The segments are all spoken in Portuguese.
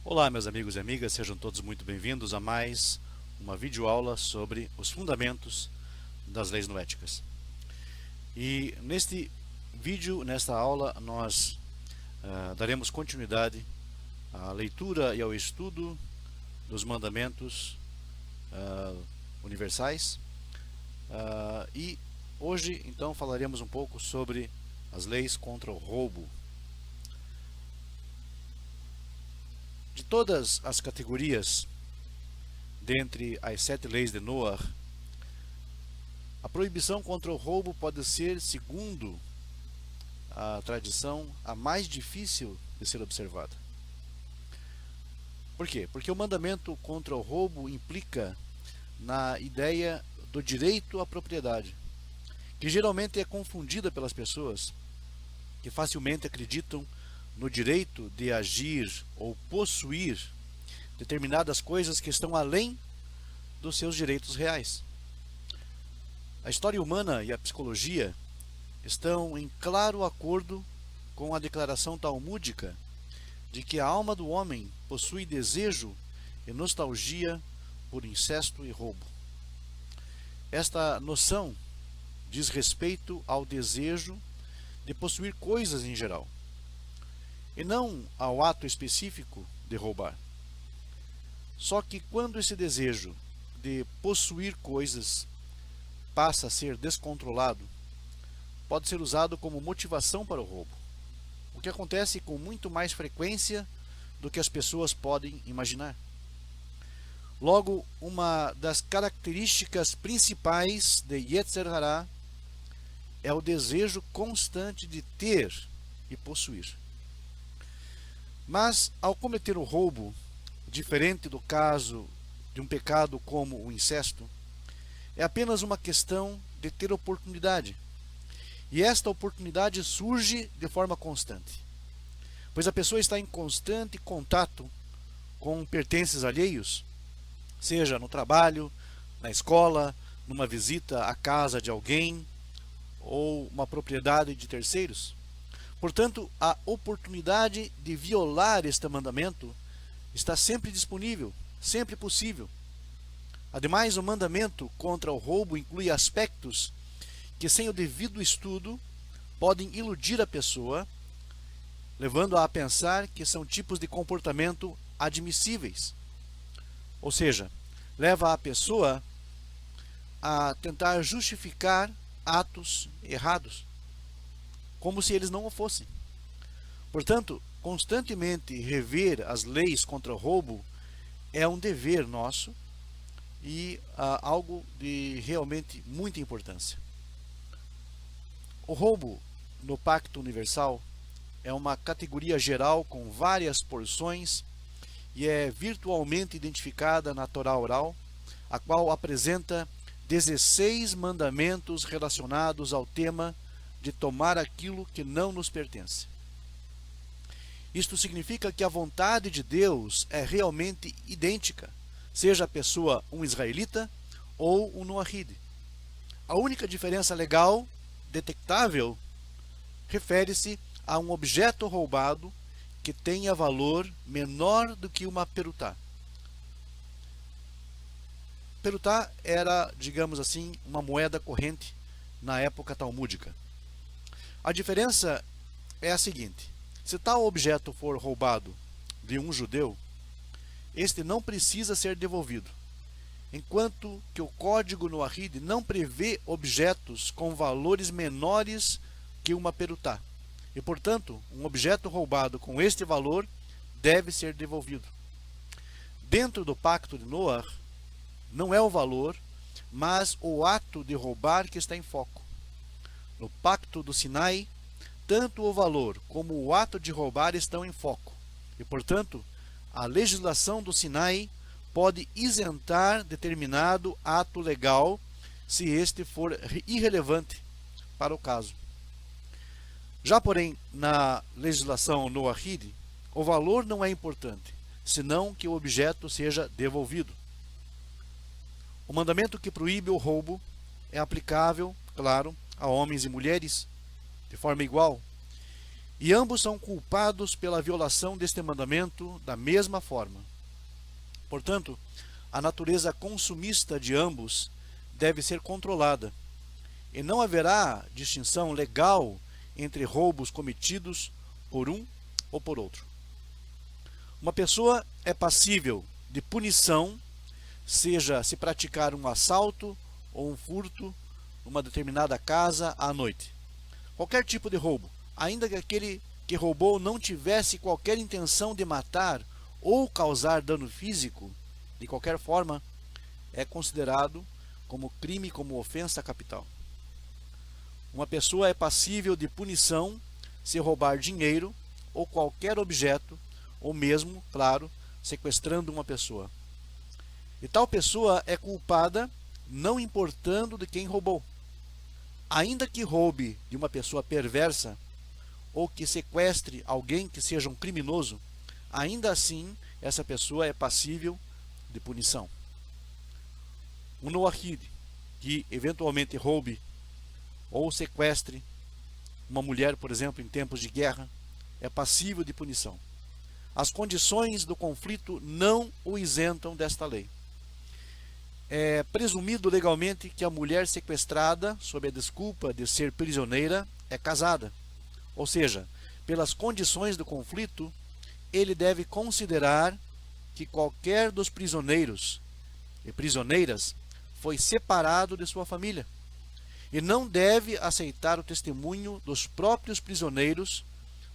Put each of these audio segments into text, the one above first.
Olá, meus amigos e amigas, sejam todos muito bem-vindos a mais uma videoaula sobre os fundamentos das leis noéticas. E nesta aula, nós daremos continuidade à leitura e ao estudo dos mandamentos universais. E hoje, então, falaremos um pouco sobre as leis contra o roubo. De todas as categorias, dentre as 7 leis de Noé, a proibição contra o roubo pode ser, segundo a tradição, a mais difícil de ser observada. Por quê? Porque o mandamento contra o roubo implica na ideia do direito à propriedade, que geralmente é confundida pelas pessoas que facilmente acreditam no direito de agir ou possuir determinadas coisas que estão além dos seus direitos reais. A história humana e a psicologia estão em claro acordo com a declaração talmúdica de que a alma do homem possui desejo e nostalgia por incesto e roubo. Esta noção diz respeito ao desejo de possuir coisas em geral, e não ao ato específico de roubar. Só que quando esse desejo de possuir coisas passa a ser descontrolado, pode ser usado como motivação para o roubo, o que acontece com muito mais frequência do que as pessoas podem imaginar. Logo, uma das características principais de Yetzer Hará é o desejo constante de ter e possuir. Mas, ao cometer o roubo, diferente do caso de um pecado como o incesto, é apenas uma questão de ter oportunidade. E esta oportunidade surge de forma constante, pois a pessoa está em constante contato com pertences alheios, seja no trabalho, na escola, numa visita à casa de alguém ou uma propriedade de terceiros. Portanto, a oportunidade de violar este mandamento está sempre disponível, sempre possível. Ademais, o mandamento contra o roubo inclui aspectos que, sem o devido estudo, podem iludir a pessoa, levando-a a pensar que são tipos de comportamento admissíveis. Ou seja, leva a pessoa a tentar justificar atos errados, como se eles não o fossem. Portanto, constantemente rever as leis contra o roubo é um dever nosso e algo de realmente muita importância. O roubo no Pacto Universal é uma categoria geral com várias porções e é virtualmente identificada na Torá oral, a qual apresenta 16 mandamentos relacionados ao tema de tomar aquilo que não nos pertence. Isto significa que a vontade de Deus é realmente idêntica, seja a pessoa um israelita ou um noahide. A única diferença legal detectável refere-se a um objeto roubado que tenha valor menor do que uma perutá. Perutá era, digamos assim, uma moeda corrente na época talmúdica. A diferença é a seguinte: se tal objeto for roubado de um judeu, este não precisa ser devolvido, enquanto que o código noahide não prevê objetos com valores menores que uma perutá, e portanto, um objeto roubado com este valor deve ser devolvido. Dentro do pacto de Noé, não é o valor, mas o ato de roubar que está em foco. No pacto do Sinai, tanto o valor como o ato de roubar estão em foco, e portanto, a legislação do Sinai pode isentar determinado ato legal se este for irrelevante para o caso. Já, porém, na legislação noahide, o valor não é importante, senão que o objeto seja devolvido. O mandamento que proíbe o roubo é aplicável, claro, a homens e mulheres de forma igual. e ambos são culpados pela violação deste mandamento da mesma forma. Portanto, a natureza consumista de ambos deve ser controlada, e não haverá distinção legal entre roubos cometidos por um ou por outro. Uma pessoa é passível de punição, seja se praticar um assalto ou um furto numa determinada casa à noite. Qualquer tipo de roubo, ainda que aquele que roubou não tivesse qualquer intenção de matar ou causar dano físico, de qualquer forma, é considerado como crime, como ofensa capital. Uma pessoa é passível de punição se roubar dinheiro ou qualquer objeto, ou mesmo, claro, sequestrando uma pessoa. E tal pessoa é culpada não importando de quem roubou. Ainda que roube de uma pessoa perversa, ou que sequestre alguém que seja um criminoso, ainda assim essa pessoa é passível de punição. Um noahid que eventualmente roube ou sequestre uma mulher, por exemplo, em tempos de guerra, é passível de punição. As condições do conflito não o isentam desta lei. É presumido legalmente que a mulher sequestrada, sob a desculpa de ser prisioneira, é casada. Ou seja, pelas condições do conflito, ele deve considerar que qualquer dos prisioneiros e prisioneiras foi separado de sua família, e não deve aceitar o testemunho dos próprios prisioneiros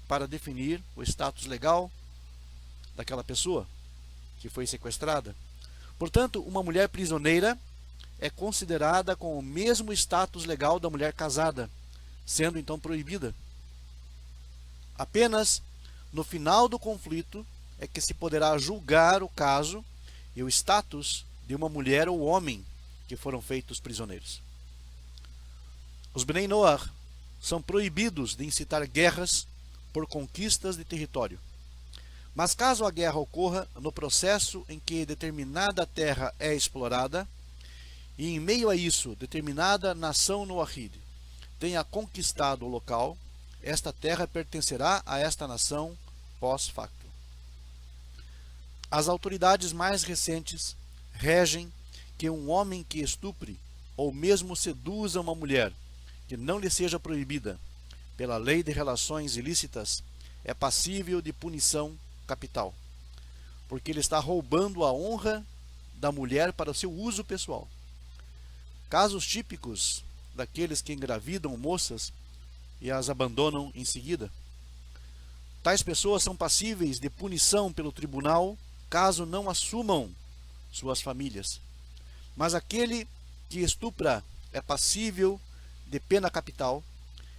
para definir o status legal daquela pessoa que foi sequestrada. Portanto, uma mulher prisioneira é considerada com o mesmo status legal da mulher casada, sendo então proibida. Apenas no final do conflito é que se poderá julgar o caso e o status de uma mulher ou homem que foram feitos prisioneiros. Os Bnei Noach são proibidos de incitar guerras por conquistas de território. Mas caso a guerra ocorra no processo em que determinada terra é explorada, e em meio a isso determinada nação noahide tenha conquistado o local, esta terra pertencerá a esta nação pós-facto. As autoridades mais recentes regem que um homem que estupre ou mesmo seduza uma mulher que não lhe seja proibida pela lei de relações ilícitas é passível de punição capital, porque ele está roubando a honra da mulher para o seu uso pessoal. Casos típicos daqueles que engravidam moças e as abandonam em seguida. Tais pessoas são passíveis de punição pelo tribunal caso não assumam suas famílias. Mas aquele que estupra é passível de pena capital,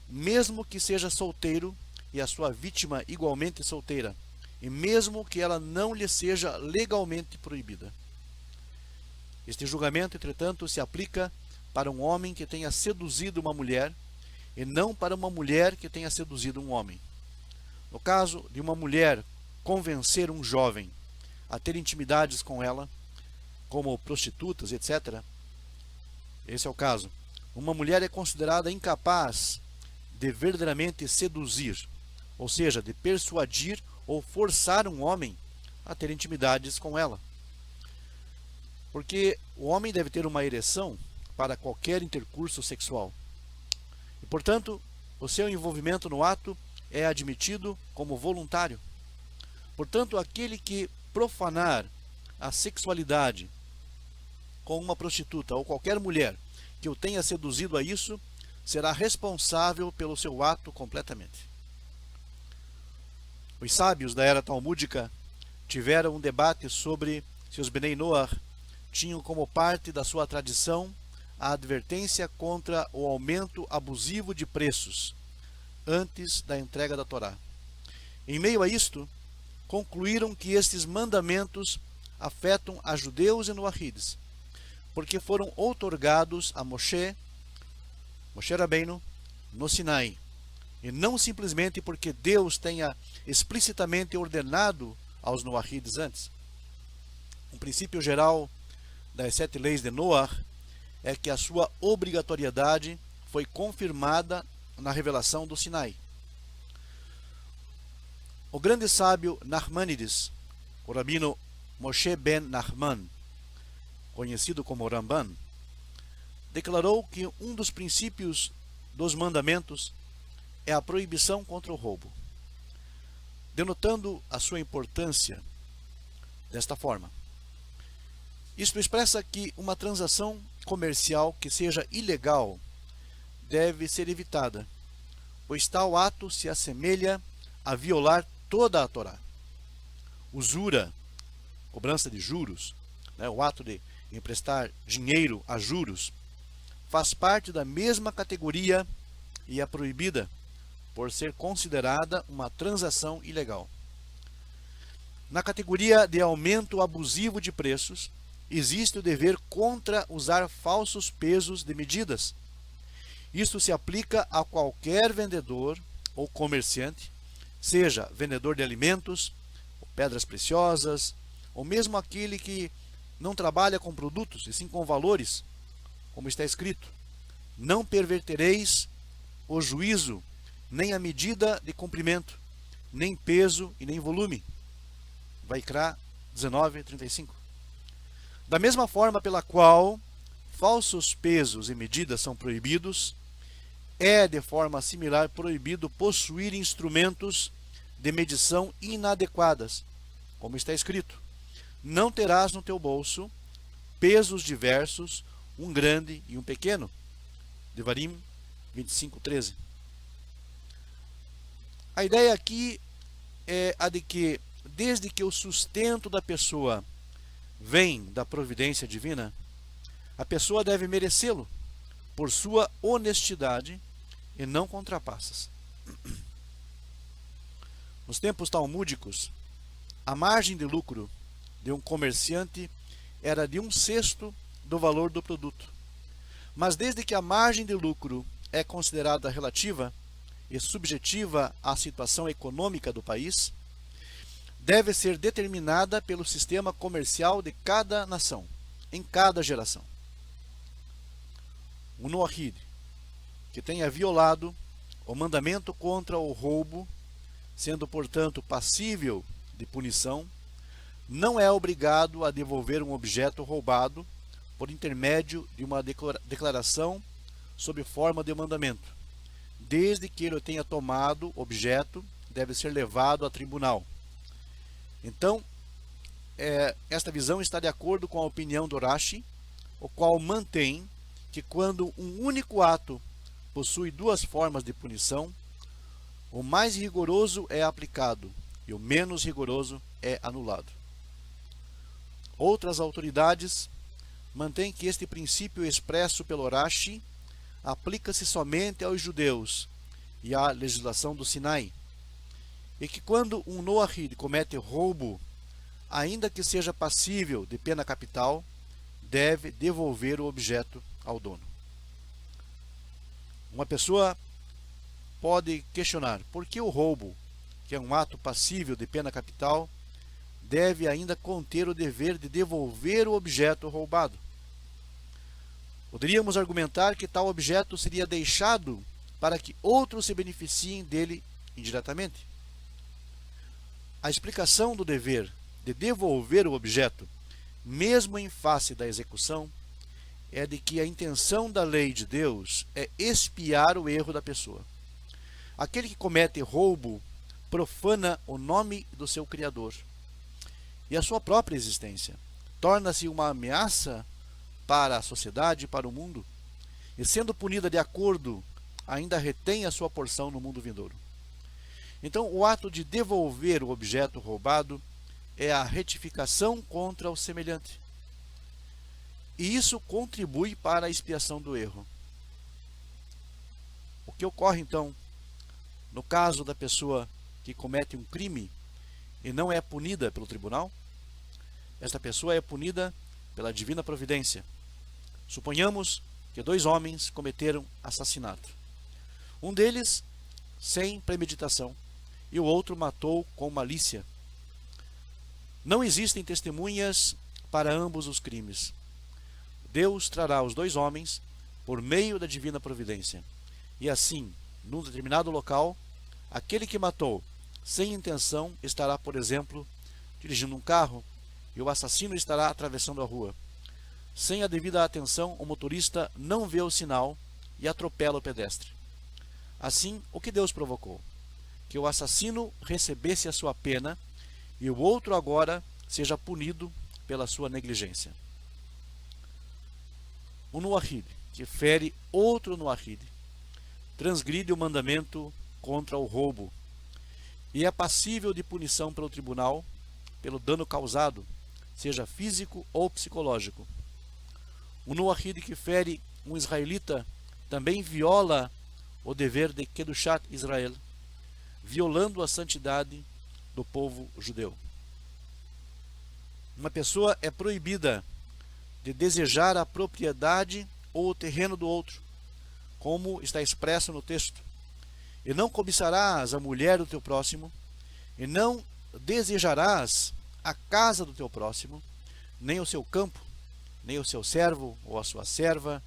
mesmo que seja solteiro e a sua vítima igualmente solteira, e mesmo que ela não lhe seja legalmente proibida. Este julgamento, entretanto, se aplica para um homem que tenha seduzido uma mulher e não para uma mulher que tenha seduzido um homem. No caso de uma mulher convencer um jovem a ter intimidades com ela, como prostitutas, etc., esse é o caso. Uma mulher é considerada incapaz de verdadeiramente seduzir, ou seja, de persuadir ou forçar um homem a ter intimidades com ela. Porque o homem deve ter uma ereção para qualquer intercurso sexual. E, portanto, o seu envolvimento no ato é admitido como voluntário. Portanto, aquele que profanar a sexualidade com uma prostituta ou qualquer mulher que o tenha seduzido a isso, será responsável pelo seu ato completamente. Os sábios da era talmúdica tiveram um debate sobre se os Bnei Noach tinham como parte da sua tradição a advertência contra o aumento abusivo de preços antes da entrega da Torá. Em meio a isto, concluíram que estes mandamentos afetam a judeus e noahides, porque foram outorgados a Moshe Rabbeinu, no Sinai, e não simplesmente porque Deus tenha explicitamente ordenado aos noahides antes. Um princípio geral das 7 leis de Noach é que a sua obrigatoriedade foi confirmada na revelação do Sinai. O grande sábio Nachmanides, o rabino Moshe ben Nachman, conhecido como Ramban, declarou que um dos princípios dos mandamentos é a proibição contra o roubo, denotando a sua importância desta forma. Isto expressa que uma transação comercial que seja ilegal deve ser evitada, pois tal ato se assemelha a violar toda a Torá. Usura, cobrança de juros, o ato de emprestar dinheiro a juros, faz parte da mesma categoria e é proibida por ser considerada uma transação ilegal. Na categoria de aumento abusivo de preços, existe o dever contra usar falsos pesos de medidas. Isso se aplica a qualquer vendedor ou comerciante, seja vendedor de alimentos, pedras preciosas, ou mesmo aquele que não trabalha com produtos, e sim com valores, como está escrito: não pervertereis o juízo, nem a medida de comprimento, nem peso e nem volume. Vaikra 19:35. Da mesma forma pela qual falsos pesos e medidas são proibidos, é de forma similar proibido possuir instrumentos de medição inadequadas, como está escrito: não terás no teu bolso pesos diversos, um grande e um pequeno. Devarim 25:13. A ideia aqui é a de que, desde que o sustento da pessoa vem da providência divina, a pessoa deve merecê-lo por sua honestidade e não com trapaças. Nos tempos talmúdicos, a margem de lucro de um comerciante era de 1/6 do valor do produto. Mas desde que a margem de lucro é considerada relativa e subjetiva à situação econômica do país, deve ser determinada pelo sistema comercial de cada nação, em cada geração. O Noahid, que tenha violado o mandamento contra o roubo, sendo portanto passível de punição, não é obrigado a devolver um objeto roubado por intermédio de uma declaração sob forma de mandamento. Desde que ele tenha tomado objeto, deve ser levado a tribunal. Então, esta visão está de acordo com a opinião do Rashi, o qual mantém que quando um único ato possui duas formas de punição, o mais rigoroso é aplicado e o menos rigoroso é anulado. Outras autoridades mantêm que este princípio expresso pelo Rashi aplica-se somente aos judeus e à legislação do Sinai, e que quando um Noahid comete roubo, ainda que seja passível de pena capital, deve devolver o objeto ao dono. Uma pessoa pode questionar por que o roubo, que é um ato passível de pena capital, deve ainda conter o dever de devolver o objeto roubado. Poderíamos argumentar que tal objeto seria deixado para que outros se beneficiem dele indiretamente. A explicação do dever de devolver o objeto, mesmo em face da execução, é de que a intenção da lei de Deus é expiar o erro da pessoa. Aquele que comete roubo profana o nome do seu Criador e a sua própria existência. Torna-se uma ameaça para a sociedade e para o mundo, e sendo punida de acordo, ainda retém a sua porção no mundo vindouro. Então, o ato de devolver o objeto roubado é a retificação contra o semelhante. E isso contribui para a expiação do erro. O que ocorre, então, no caso da pessoa que comete um crime e não é punida pelo tribunal? Esta pessoa é punida pela divina providência. Suponhamos que 2 homens cometeram assassinato. Um deles sem premeditação e o outro matou com malícia. Não existem testemunhas para ambos os crimes. Deus trará os 2 homens por meio da divina providência. E assim, num determinado local, aquele que matou sem intenção, estará, por exemplo, dirigindo um carro e o assassino estará atravessando a rua. Sem a devida atenção, o motorista não vê o sinal e atropela o pedestre. Assim, o que Deus provocou? Que o assassino recebesse a sua pena e o outro agora seja punido pela sua negligência. O Nuahid, que fere outro Nuahid, transgride o mandamento contra o roubo e é passível de punição pelo tribunal pelo dano causado, seja físico ou psicológico. O Nuahid que fere um israelita também viola o dever de Kedushat Israel, violando a santidade do povo judeu. Uma pessoa é proibida de desejar a propriedade ou o terreno do outro, como está expresso no texto. E não cobiçarás a mulher do teu próximo, e não desejarás a casa do teu próximo, nem o seu campo, nem o seu servo, ou a sua serva,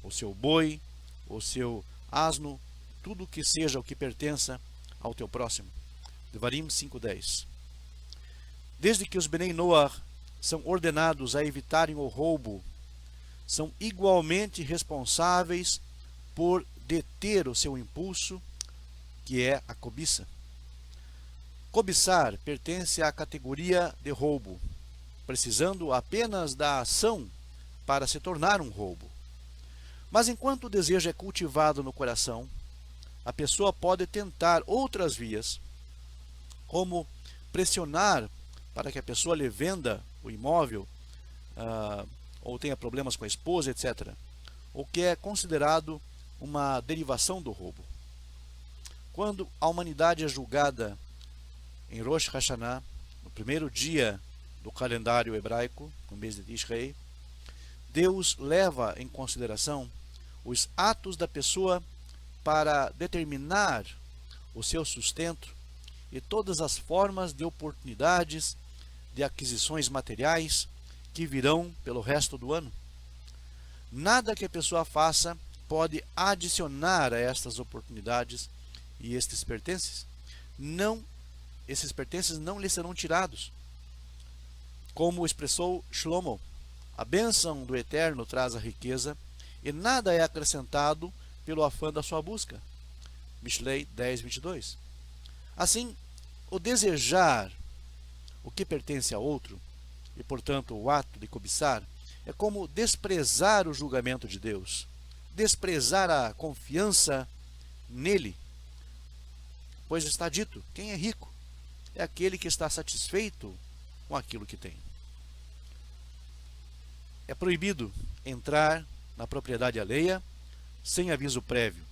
o seu boi, o seu asno, tudo que seja o que pertença ao teu próximo. Devarim 5:10. Desde que os Benei Noach são ordenados a evitarem o roubo, são igualmente responsáveis por deter o seu impulso, que é a cobiça. Cobiçar pertence à categoria de roubo, precisando apenas da ação para se tornar um roubo. Mas enquanto o desejo é cultivado no coração, a pessoa pode tentar outras vias, como pressionar para que a pessoa lhe venda o imóvel, ou tenha problemas com a esposa, etc. O que é considerado uma derivação do roubo. Quando a humanidade é julgada em Rosh Hashanah, no primeiro dia do calendário hebraico, no mês de Tishrei, Deus leva em consideração os atos da pessoa para determinar o seu sustento e todas as formas de oportunidades de aquisições materiais que virão pelo resto do ano. Nada que a pessoa faça pode adicionar a estas oportunidades e estes pertences. Esses pertences não lhe serão tirados. Como expressou Shlomo, a bênção do Eterno traz a riqueza e nada é acrescentado pelo afã da sua busca. Mishlei 10:22. Assim, o desejar o que pertence a outro, e portanto o ato de cobiçar, é como desprezar o julgamento de Deus, desprezar a confiança nele. Pois está dito, quem é rico é aquele que está satisfeito com aquilo que tem. É proibido entrar na propriedade alheia sem aviso prévio,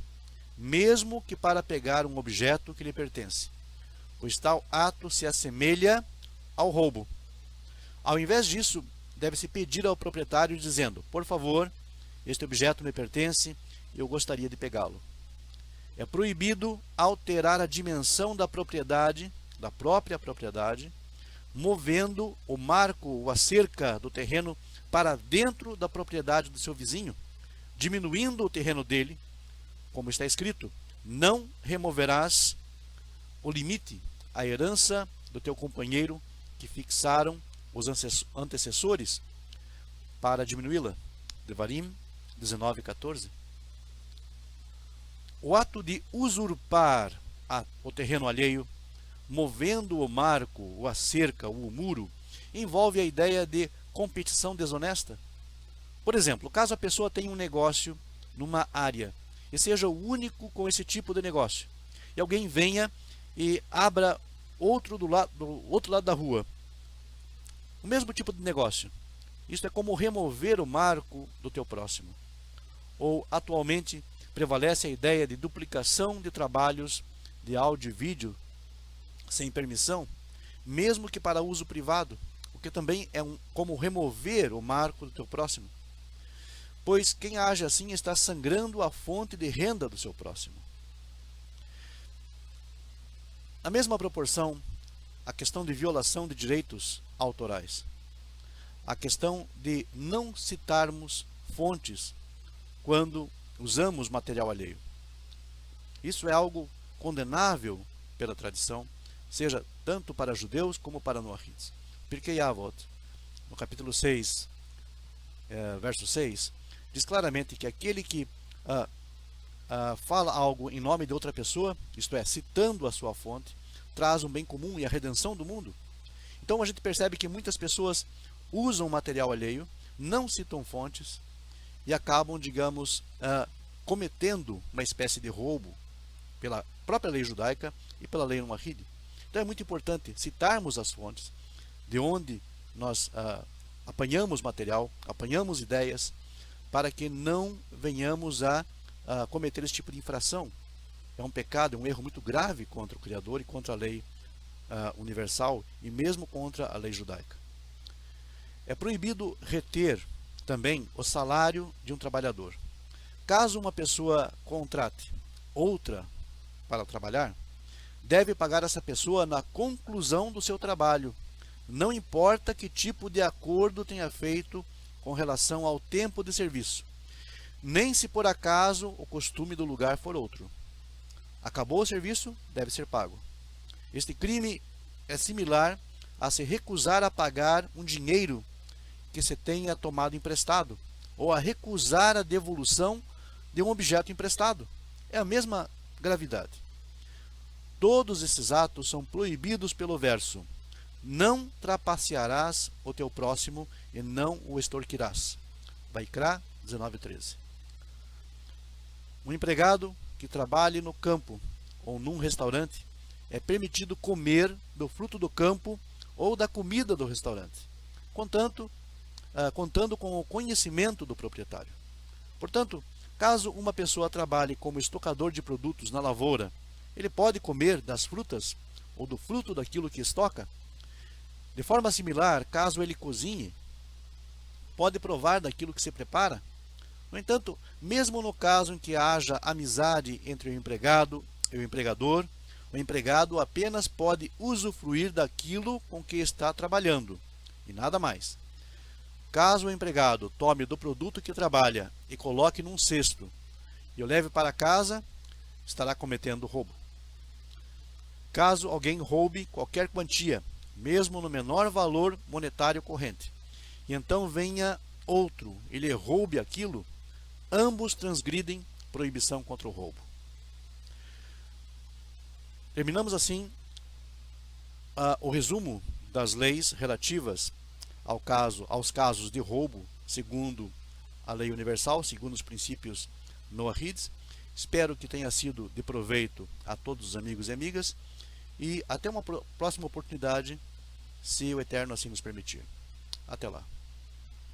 mesmo que para pegar um objeto que lhe pertence, pois tal ato se assemelha ao roubo. Ao invés disso, deve-se pedir ao proprietário dizendo, por favor, este objeto me pertence e eu gostaria de pegá-lo. É proibido alterar a dimensão da propriedade, da própria propriedade, movendo o marco ou a cerca do terreno para dentro da propriedade do seu vizinho, diminuindo o terreno dele, como está escrito, não removerás o limite, a herança do teu companheiro que fixaram os antecessores para diminuí-la. Devarim 19:14. O ato de usurpar o terreno alheio, movendo o marco, ou a cerca, ou o muro, envolve a ideia de competição desonesta. Por exemplo, caso a pessoa tenha um negócio numa área e seja o único com esse tipo de negócio, e alguém venha e abra outro do outro lado da rua, o mesmo tipo de negócio. Isto é como remover o marco do teu próximo. Ou, atualmente, prevalece a ideia de duplicação de trabalhos de áudio e vídeo sem permissão, mesmo que para uso privado, o que também é como remover o marco do teu próximo. Pois quem age assim está sangrando a fonte de renda do seu próximo. Na mesma proporção, a questão de violação de direitos autorais, a questão de não citarmos fontes quando usamos material alheio. Isso é algo condenável pela tradição, seja tanto para judeus como para noahides. Pirkei Avot, no capítulo 6, verso 6, diz claramente que aquele que fala algo em nome de outra pessoa, isto é, citando a sua fonte, traz um bem comum e a redenção do mundo. Então a gente percebe que muitas pessoas usam material alheio, não citam fontes e acabam, digamos, cometendo uma espécie de roubo pela própria lei judaica e pela lei noahide. Então é muito importante citarmos as fontes de onde nós apanhamos material, apanhamos ideias, para que não venhamos a cometer esse tipo de infração. É um pecado, é um erro muito grave contra o Criador e contra a lei universal e mesmo contra a lei judaica. É proibido reter também o salário de um trabalhador. Caso uma pessoa contrate outra para trabalhar, deve pagar essa pessoa na conclusão do seu trabalho, não importa que tipo de acordo tenha feito com relação ao tempo de serviço, nem se por acaso o costume do lugar for outro. Acabou o serviço, deve ser pago. Este crime é similar a se recusar a pagar um dinheiro que se tenha tomado emprestado, ou a recusar a devolução de um objeto emprestado. É a mesma gravidade. Todos esses atos são proibidos pelo verso: não trapacearás o teu próximo e não o extorquirás. Vaikra 19:13. Um empregado que trabalhe no campo ou num restaurante é permitido comer do fruto do campo ou da comida do restaurante, contando com o conhecimento do proprietário. Portanto, caso uma pessoa trabalhe como estocador de produtos na lavoura, ele pode comer das frutas ou do fruto daquilo que estoca. De forma similar, caso ele cozinhe, pode provar daquilo que se prepara. No entanto, mesmo no caso em que haja amizade entre o empregado e o empregador, o empregado apenas pode usufruir daquilo com que está trabalhando, e nada mais. Caso o empregado tome do produto que trabalha e coloque num cesto e o leve para casa, estará cometendo roubo. Caso alguém roube qualquer quantia, mesmo no menor valor monetário corrente, e então venha outro e lhe roube aquilo, ambos transgridem proibição contra o roubo. Terminamos assim o resumo das leis relativas aos casos de roubo, segundo a lei universal, segundo os princípios noahides. Espero que tenha sido de proveito a todos os amigos e amigas, e até uma próxima oportunidade, se o Eterno assim nos permitir. Até lá.